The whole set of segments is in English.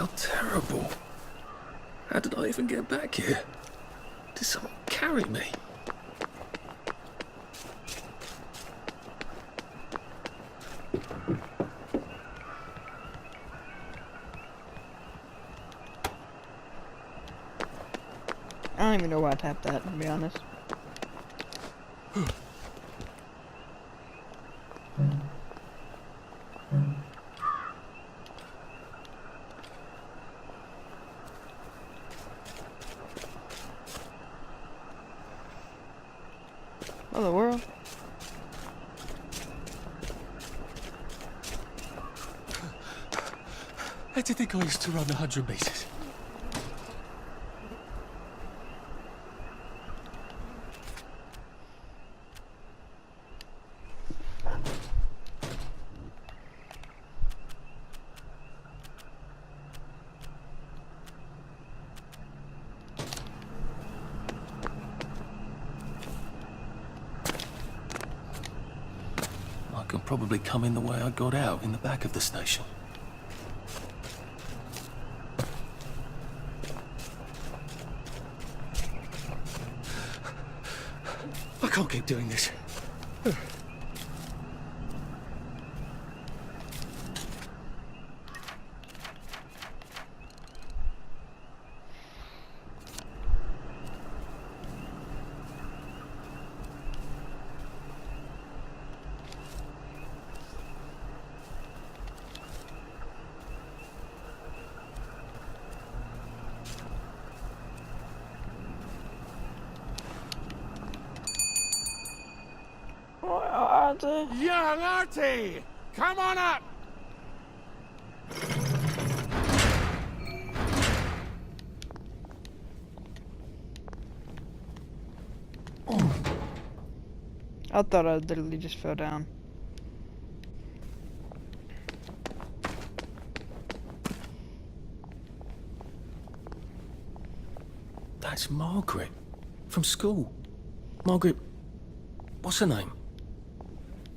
how terrible. How did I even get back here? Did someone carry me? I don't even know why I tapped that, to be honest. What in the world? I did think I used to run 100 meters. I can probably come in the way I got out, in the back of the station. I can't keep doing this. Young Artie! Come on up! I thought I literally just fell down. That's Margaret. From school. Margaret... what's her name?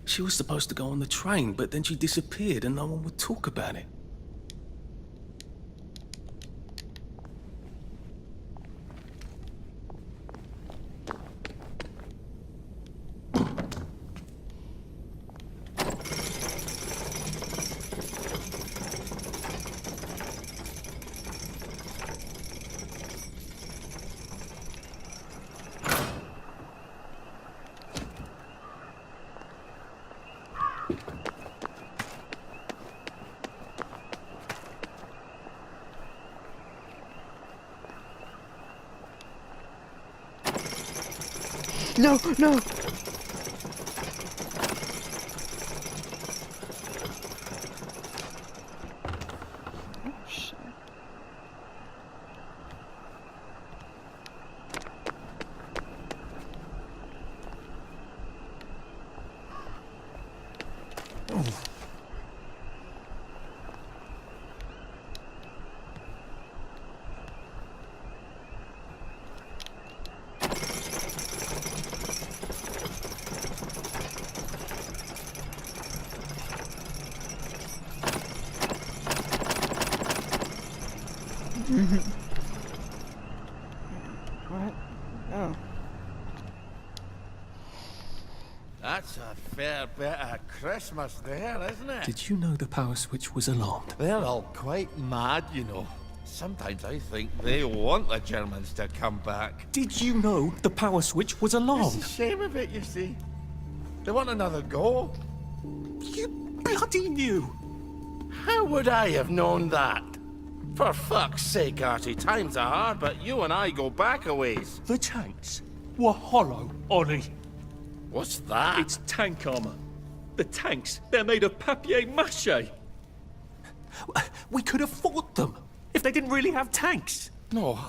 She was supposed to go on the train, but then she disappeared and no one would talk about it. No, no! Oh, shit. Oh. What? Oh. That's a fair bit of Christmas there, isn't it? Did you know the power switch was alarmed? They're all quite mad, you know. Sometimes I think they want the Germans to come back. Did you know the power switch was It's alarmed? a shame of it, you see. They want another go. You bloody knew! How would I have known that? For fuck's sake, Artie, times are hard, but you and I go back a ways. The tanks were hollow, Ollie. What's that? It's tank armor. The tanks, they're made of papier-mâché. We could have fought them if they didn't really have tanks. No.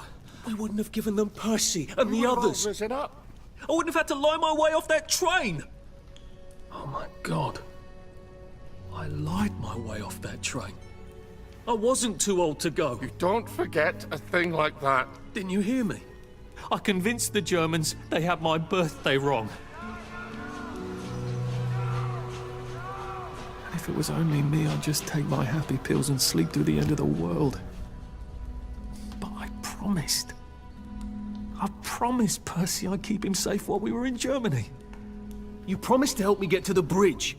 We wouldn't have given them Percy and the We're all others. risen up. I wouldn't have had to lie my way off that train. Oh my God. I lied my way off that train. I wasn't too old to go. You don't forget a thing like that. Didn't you hear me? I convinced the Germans they had my birthday wrong. If it was only me, I'd just take my happy pills and sleep through the end of the world. promised. I promised Percy I'd keep him safe while we were in Germany. You promised to help me get to the bridge.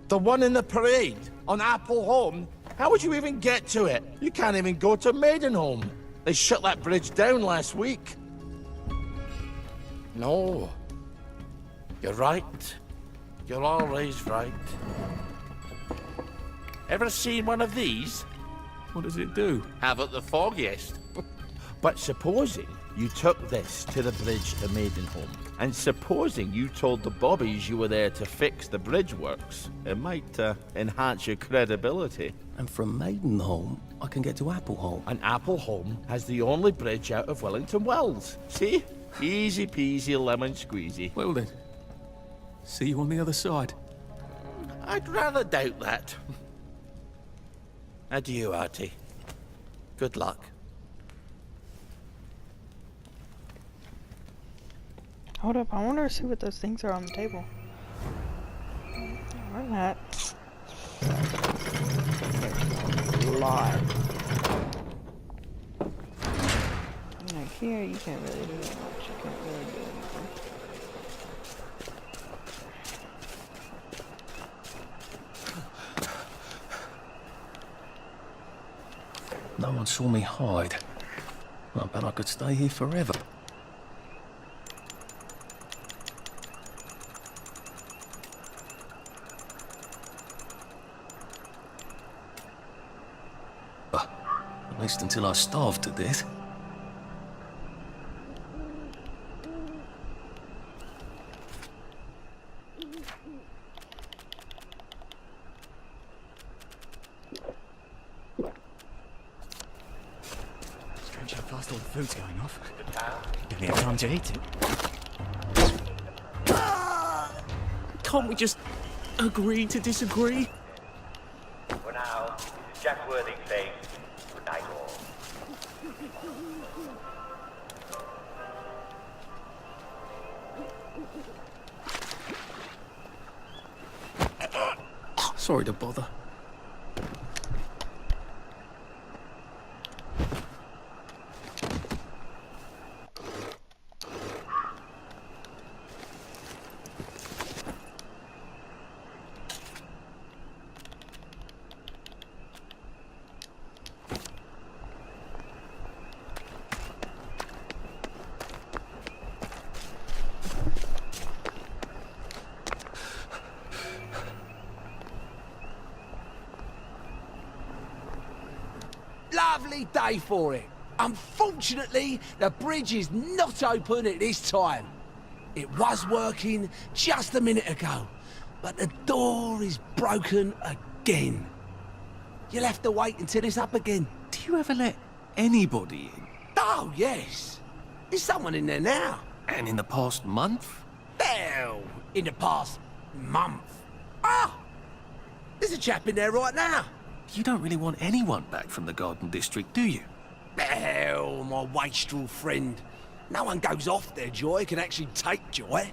The one in the parade on Apple Home? How would you even get to it? You can't even go to Maidenholm. They shut that bridge down last week. No. You're right. You're always right. Ever seen one of these? What does it do? Haven't the foggiest. But supposing you took this to the bridge to Maidenholm, and supposing you told the bobbies you were there to fix the bridge works, it might enhance your credibility. And from Maidenholm, I can get to Appleholm. And Appleholm has the only bridge out of Wellington Wells. See? Easy peasy lemon squeezy. Well then, see you on the other side. I'd rather doubt that. Adieu, Artie. Good luck. Hold up, I wonder see what those things are on the table. Or not. There's a lot. Like here, you can't really do that much. You can't really do anything. No one saw me hide. I bet I could stay here forever. At least until I starve to death. Strange how fast all the food's going off. Give me a time to eat it. Can't we just agree to disagree? For now, this is Jack Worthing saying good night all. Sorry to bother. Lovely day for it. Unfortunately, the bridge is not open at this time. It was working just a minute ago, but the door is broken again. You'll have to wait until it's up again. Do you ever let anybody in? Oh, yes. There's someone in there now. And in the past month? Well, in the past month. Ah! There's a chap in there right now. You don't really want anyone back from the Garden District, do you? Well, my wastrel friend. No one goes off their joy can actually take joy.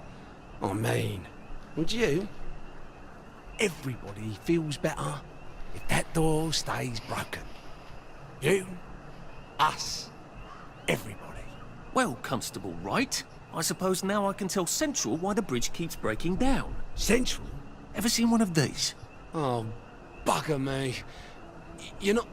I mean, would you? Everybody feels better if that door stays broken. You, us, everybody. Well, Constable Wright, I suppose now I can tell Central why the bridge keeps breaking down. Central? Ever seen one of these? Oh, bugger me. You're not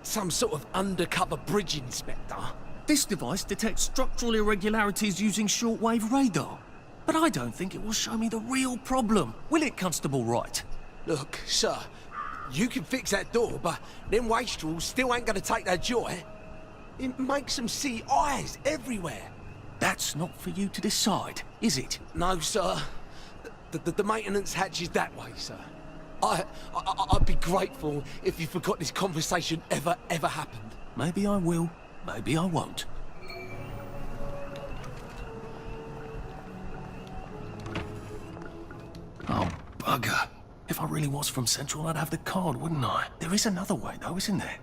some sort of undercover bridge inspector? This device detects structural irregularities using shortwave radar. But I don't think it will show me the real problem. Will it, Constable Wright? Look, sir, you can fix that door, but them wastrels still ain't gonna take their joy. It makes them see eyes everywhere. That's not for you to decide, is it? No, sir. The maintenance hatch is that way, sir. I'd be grateful if you forgot this conversation ever happened. Maybe I will, maybe I won't. Oh, bugger. If I really was from Central, I'd have the card, wouldn't I? There is another way, though, isn't there?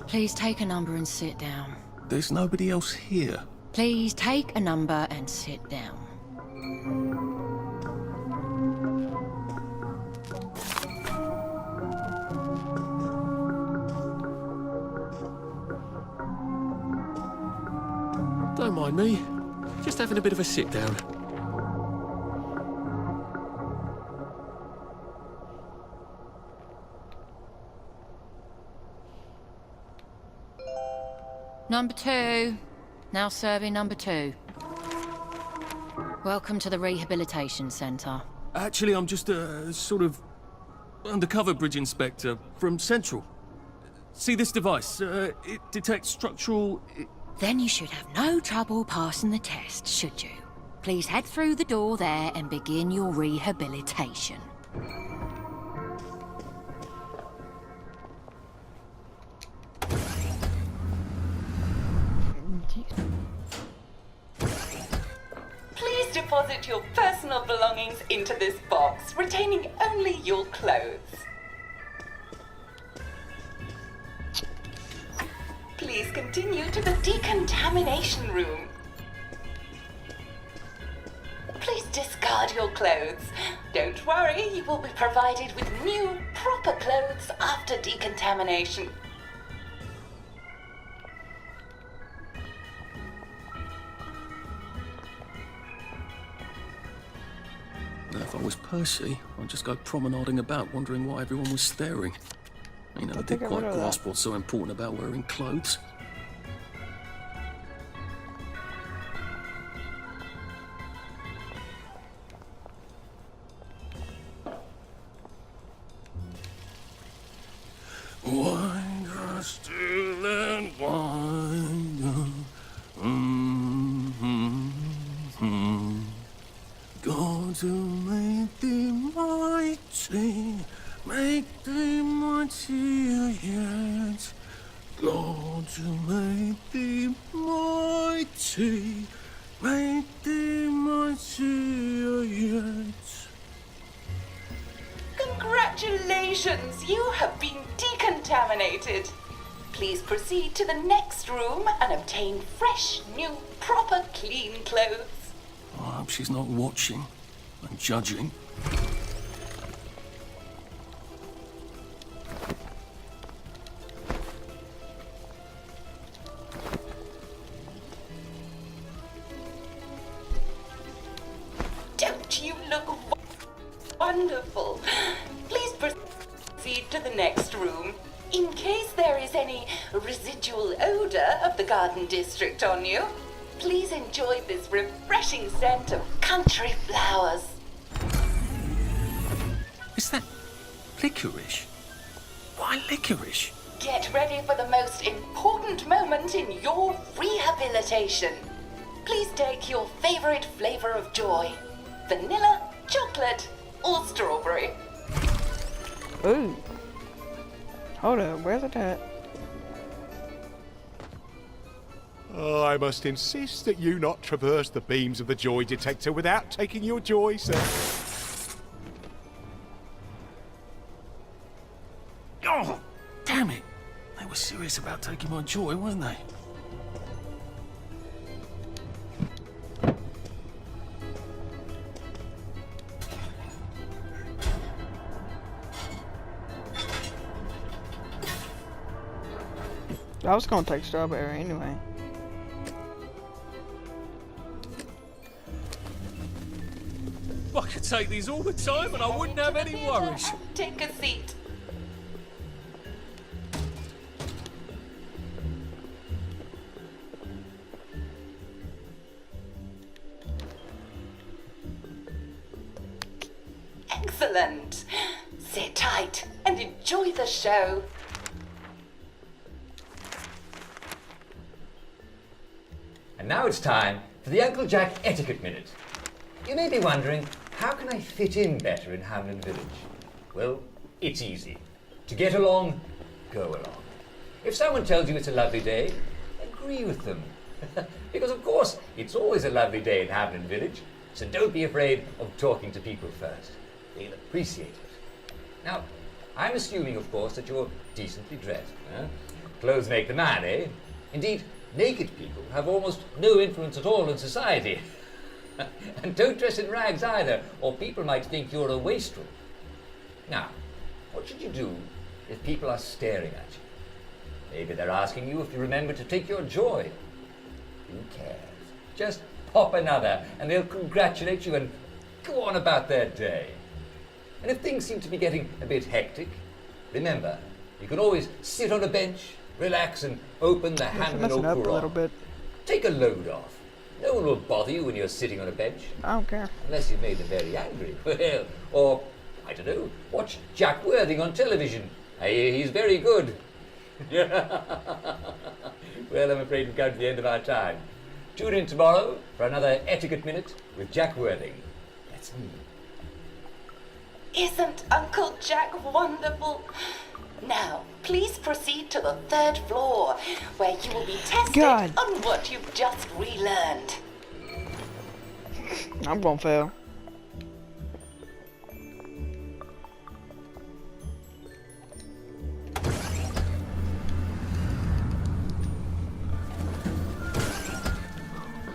Please take a number and sit down. There's nobody else here. Please take a number and sit down. Don't mind me. Just having a bit of a sit down. Number 2. Now serving number 2. Welcome to the Rehabilitation Centre. Actually, I'm just a sort of undercover bridge inspector from Central. See this device? It detects structural... Then you should have no trouble passing the test, should you? Please head through the door there and begin your rehabilitation. Please deposit your personal belongings into this box, retaining only your clothes. Please continue to the decontamination room. Please discard your clothes. Don't worry, you will be provided with new, proper clothes after decontamination. Now, if I was Percy, I'd just go promenading about, wondering why everyone was staring. I never did quite grasp what's so important about wearing clothes. Winder still and winder. God to make thee mighty, make thee mightier yet. God to make thee mighty, make thee mightier yet. Congratulations, you have been decontaminated. Please proceed to the next room and obtain fresh, new, proper, clean clothes. I hope she's not watching and judging. Don't you look wonderful? Please proceed to the next room. In case there is any residual odor of the garden district on you, please enjoy this refreshing scent of country flowers. Is that licorice? Why licorice? Get ready for the most important moment in your rehabilitation. Please take your favorite flavor of joy. Vanilla, chocolate, or strawberry. Ooh. Hold up, where's it at? I must insist that you not traverse the beams of the joy detector without taking your joy, sir. Oh, damn it. They were serious about taking my joy, weren't they? I was gonna take strawberry anyway. I could take these all the time and I wouldn't have any worries. Take a seat. Excellent. Sit tight and enjoy the show. And now it's time for the Uncle Jack Etiquette Minute. You may be wondering, how can I fit in better in Hamlin Village? Well, it's easy. To get along, go along. If someone tells you it's a lovely day, agree with them. Because of course, it's always a lovely day in Hamlin Village, so don't be afraid of talking to people first. They'll appreciate it. Now, I'm assuming, of course, that you're decently dressed. Clothes make the man, eh? Indeed, naked people have almost no influence at all in society. And don't dress in rags either, or people might think you're a wastrel. Now, what should you do if people are staring at you? Maybe they're asking you if you remember to take your joy. Who cares? Just pop another, and they'll congratulate you and go on about their day. And if things seem to be getting a bit hectic, remember, you can always sit on a bench, relax, and open the Hamlin messing up a little bit. Take a load off. No one will bother you when you're sitting on a bench. I don't care. Unless you've made them very angry. Well, or, I don't know, watch Jack Worthing on television. I hear he's very good. Well, I'm afraid we've come to the end of our time. Tune in tomorrow for another Etiquette Minute with Jack Worthing. That's me. Isn't Uncle Jack wonderful? Now, please proceed to the 3rd floor, where you will be tested on what you've just relearned. I'm gonna fail.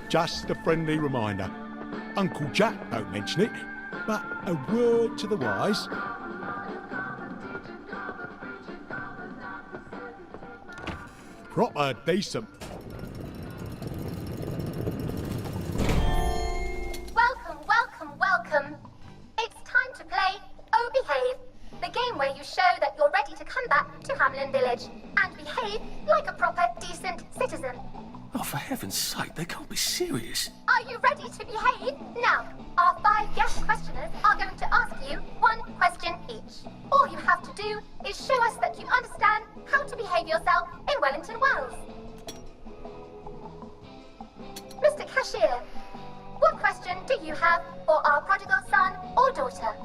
Just a friendly reminder. Uncle Jack don't mention it, but a word to the wise. Proper decent. Welcome, welcome, welcome. It's time to play Oh Behave, the game where you show that you're ready to come back to Hamlin Village and behave like a proper, decent citizen. Oh, for heaven's sake, they can't be serious. Are you ready to behave? Now, our 5 guest questioners are going to ask you 1 question each. All you have to do is show us that you understand how to behave yourself in Wellington Wells. Mr. Cashier, what question do you have for our prodigal son or daughter?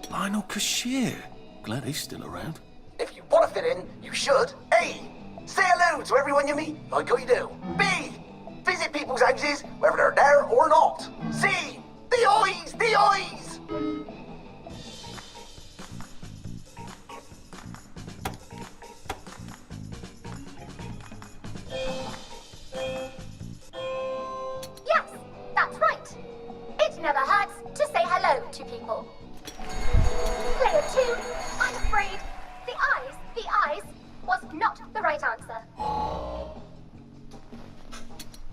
Lionel Cashier. Glad he's still around. If you want to fit in, you should. A. Say hello to everyone you meet, like you do. B. Visit people's houses, whether they're there or not. C. The eyes! The eyes! Yes, that's right. It never hurts to say hello to people. Player 2, I'm afraid the eyes was not the right answer.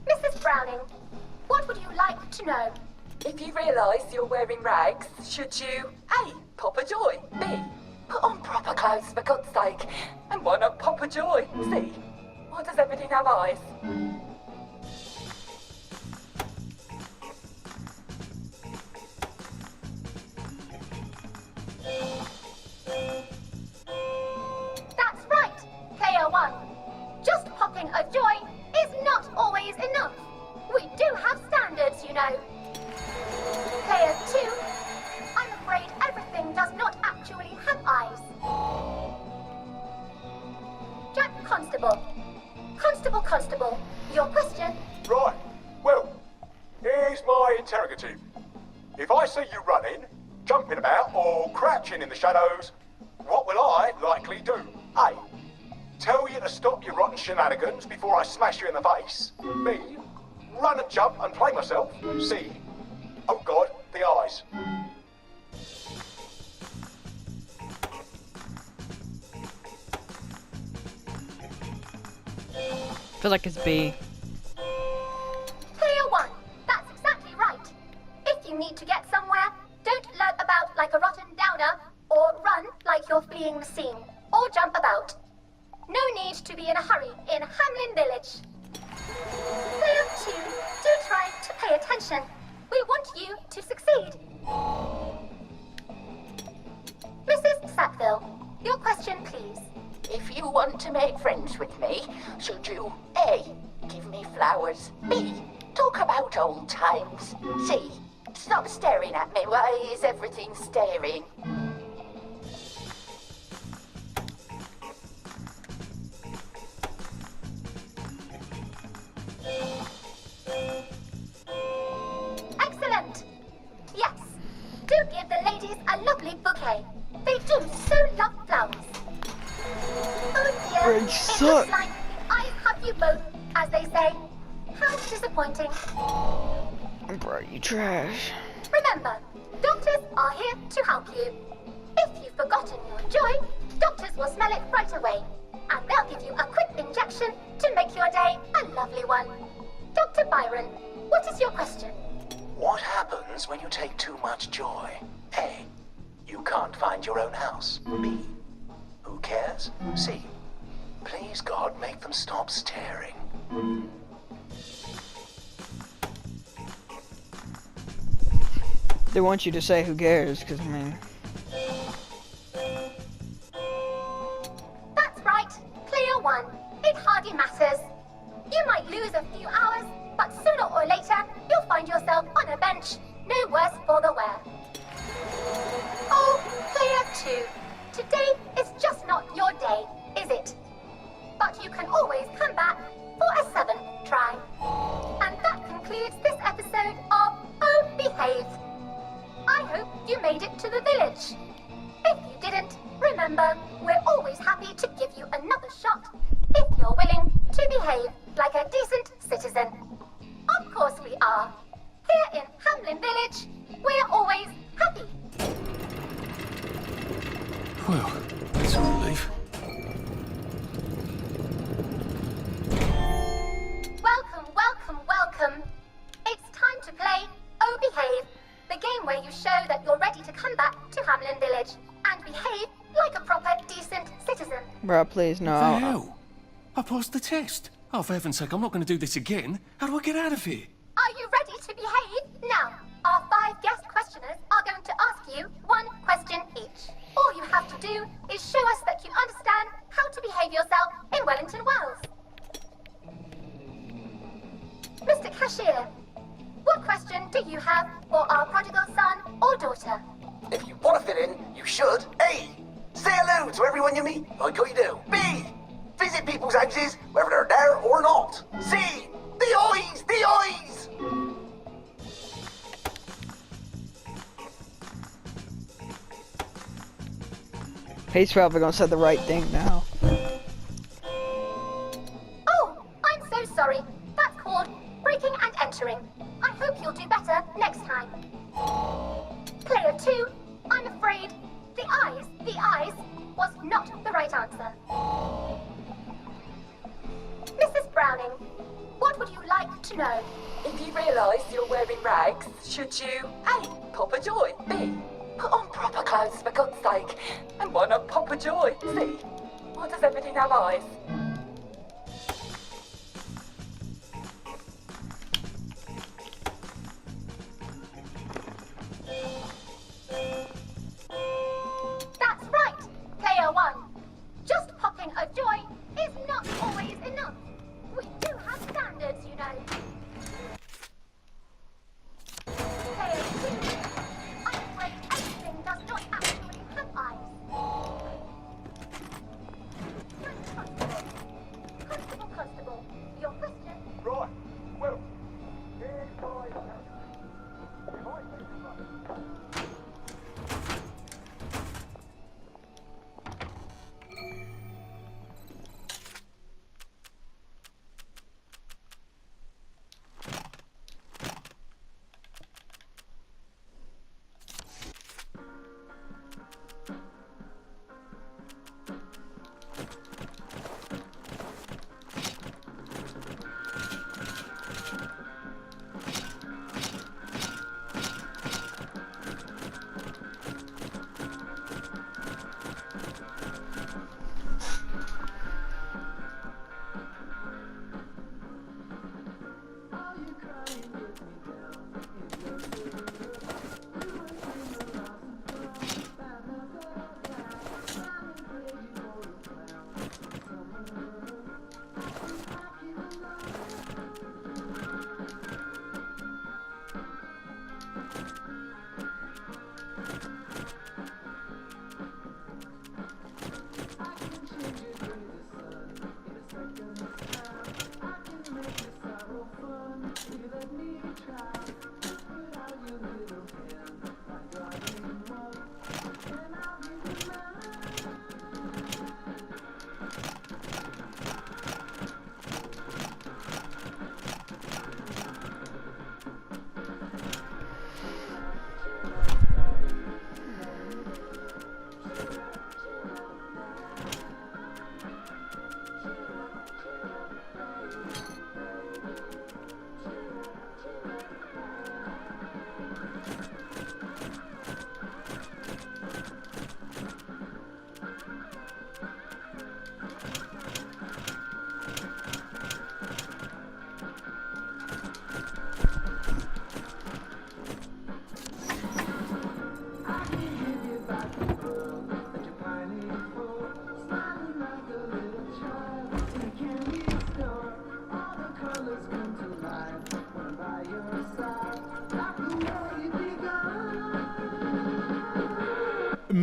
Mrs. Browning, what would you like to know? If you realise you're wearing rags, should you A. Pop a joy, B. Put on proper clothes for God's sake, and why not pop a joy, C. Why does everything have eyes? That's right, Player 1. Just popping a joy is not always enough. We do have standards, you know. Player 2, I'm afraid everything does not actually have eyes. Jack Constable. Constable, your question? Right. Well, here's my interrogative. If I see you running, jumping about, or crouching in the shadows, what will I likely do? A. Tell you to stop your rotten shenanigans before I smash you in the face. B. Run and jump and play myself. C. Oh God, the eyes. Feel like it's B. Player 1, that's exactly right. If you need to get somewhere, don't lurk about like a rotten downer, or run like you're fleeing the scene, or jump about. No need to be in a hurry in Hamlin Village. Player 2, do try to pay attention. We want you to succeed. Mrs. Sackville, your question, please. If you want to make friends with me, should you A. Give me flowers, B. Talk about old times, C. Stop staring at me, why is everything staring? Excellent! Yes, do give the ladies a lovely bouquet. They do so love flowers. Oh dear, it looks like the eyes have you both, as they say. How disappointing. Bro, you trash. Remember, doctors are here to help you. If you've forgotten your joy, doctors will smell it right away. And they'll give you a quick injection to make your day a lovely one. Dr. Byron, What is your question? What happens when you take too much joy? A. You can't find your own house. B. Who cares? C. Please, God, make them stop staring. They want you to say who cares, because, I mean... That's right. Clear 1. It hardly matters. You might lose a few hours, but sooner or later, you'll find yourself on a bench, no worse for the wear. Oh, Clear 2. Today is just not your day, is it? But you can always come back for a 7th try. And that concludes this episode of Oh Behave. I hope you made it to the village. If you didn't, remember, we're always happy to give you another shot if you're willing to behave like a decent citizen. Of course we are. Here in Hamlin Village, we're always happy. Well, that's a relief. Welcome, welcome, welcome. It's time to play Oh Behave, the game where you show that you're ready to come back to Hamlin Village and behave like a proper, decent citizen. Bruh, please, no. What the hell? I passed the test. Oh, for heaven's sake, I'm not going to do this again. How do I get out of here? Are you ready to behave? Now, our 5 guest questioners are going to ask you 1 question each. All you have to do is show us that you understand how to behave yourself in Wellington Wells. Mr. Cashier, what question do you have for our prodigal son or daughter? If you want to fit in, you should. A. Say hello to everyone you meet, like you do. B. Visit people's houses, whether they're there or not. C. The eyes! The eyes! He's probably gonna say the right thing now. Oh, I'm so sorry. That's called breaking and entering. I hope you'll do better next time. Player 2, I'm afraid the eyes was not the right answer. Mrs. Browning, what would you like to know? If you realise you're wearing rags, should you A. Pop a joy? B. Put on proper clothes for God's sake? And why not pop a joy? C. Why does everything have eyes? That's right, Player 1. Just popping a joy is not always enough. We do have standards, you know. Player 2. I'm afraid everything does not actually have eyes. Constable, your question? Right. Well, here's my You might think it's like-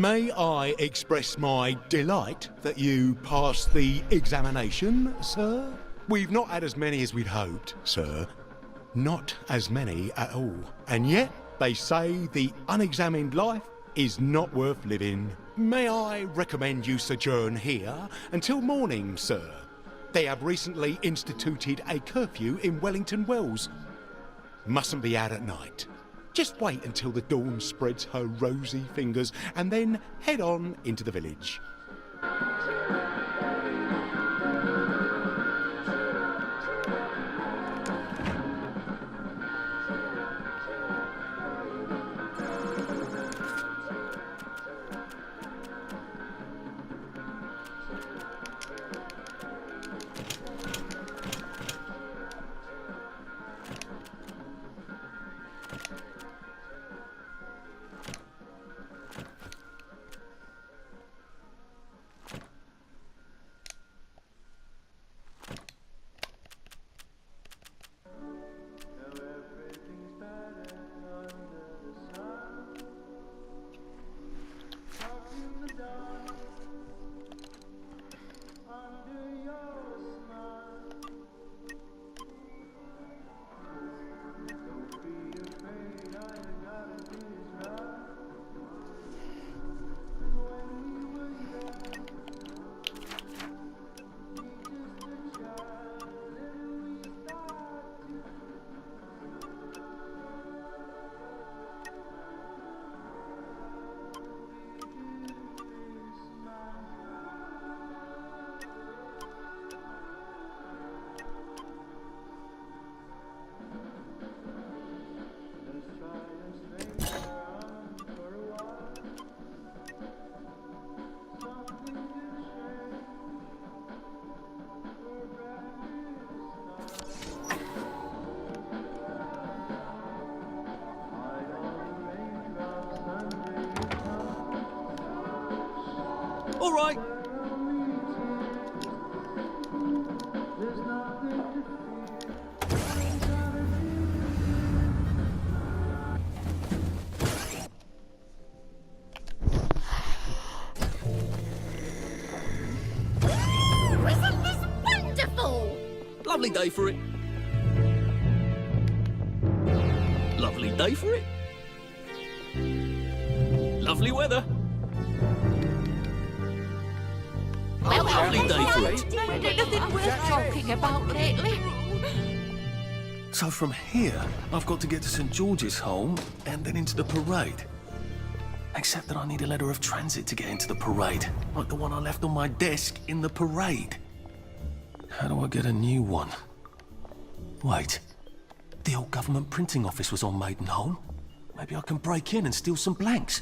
May I express my delight that you passed the examination, sir? We've not had as many as we'd hoped, sir. Not as many at all. And yet, they say the unexamined life is not worth living. May I recommend you sojourn here until morning, sir? They have recently instituted a curfew in Wellington Wells. Mustn't be out at night. Just wait until the dawn spreads her rosy fingers and then head on into the village. All right. Isn't this wonderful? Lovely day for it. Lovely day for it. Lovely weather. Well, lovely day for it. Nothing worth talking about lately. So from here, I've got to get to St. George's home and then into the parade. Except that I need a letter of transit to get into the parade, like the one I left on my desk in the parade. How do I get a new one? Wait, the old government printing office was on Maidenholm. Maybe I can break in and steal some blanks.